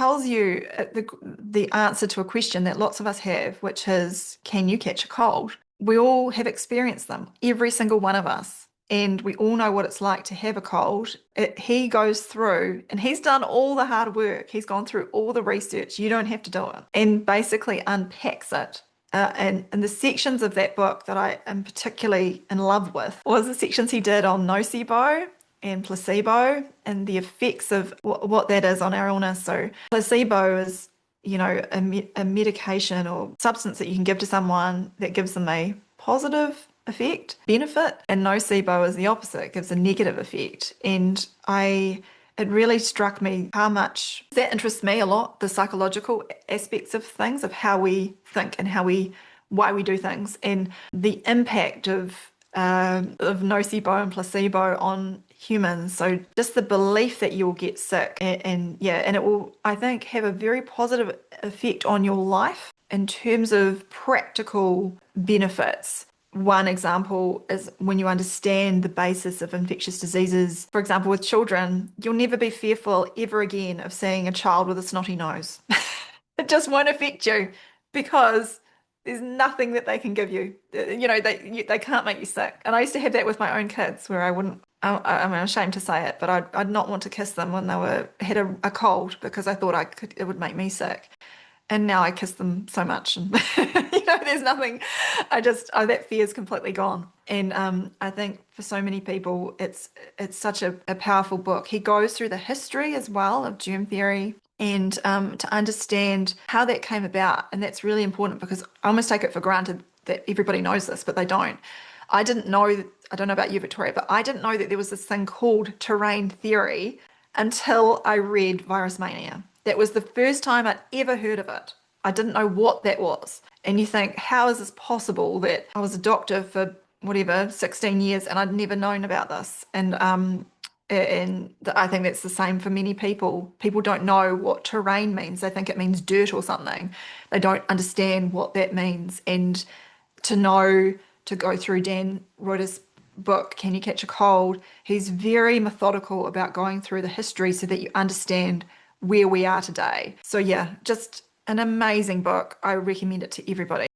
tells you the answer to a question that lots of us have, which is, can you catch a cold? We all have experienced them, every single one of us. And we all know what it's like to have a cold. He goes through and he's done all the hard work. He's gone through all the research. You don't have to do it. And basically unpacks it. And the sections of that book that I am particularly in love with was the sections he did on nocebo and placebo and the effects of what that is on our illness. So placebo is, a medication or substance that you can give to someone that gives them a positive effect, benefit, and nocebo is the opposite, it gives a negative effect. And it really struck me how much that interests me a lot, the psychological aspects of things, of how we think and why we do things, and the impact of nocebo and placebo on humans. So just the belief that you'll get sick and it will, I think, have a very positive effect on your life in terms of practical benefits. One example is when you understand the basis of infectious diseases. For example, with children, you'll never be fearful ever again of seeing a child with a snotty nose. It just won't affect you because there's nothing that they can give you. They can't make you sick. And I used to have that with my own kids where I wouldn't, I'm ashamed to say it, but I'd not want to kiss them when they had a cold because I thought it would make me sick. And now I kiss them so much, and there's nothing. That fear is completely gone. And I think for so many people, it's such a powerful book. He goes through the history as well of germ theory and to understand how that came about, and that's really important because I almost take it for granted that everybody knows this, but they don't. I didn't know. I don't know about you, Victoria, but I didn't know that there was this thing called terrain theory until I read Virus Mania. That was the first time I'd ever heard of it. I didn't know what that was. And you think, how is this possible that I was a doctor for whatever, 16 years and I'd never known about this? And I think that's the same for many people. People don't know what terrain means. They think it means dirt or something. They don't understand what that means. And to go through Dan Reuter's book, Can You Catch a Cold? He's very methodical about going through the history so that you understand where we are today. So yeah, just an amazing book. I recommend it to everybody.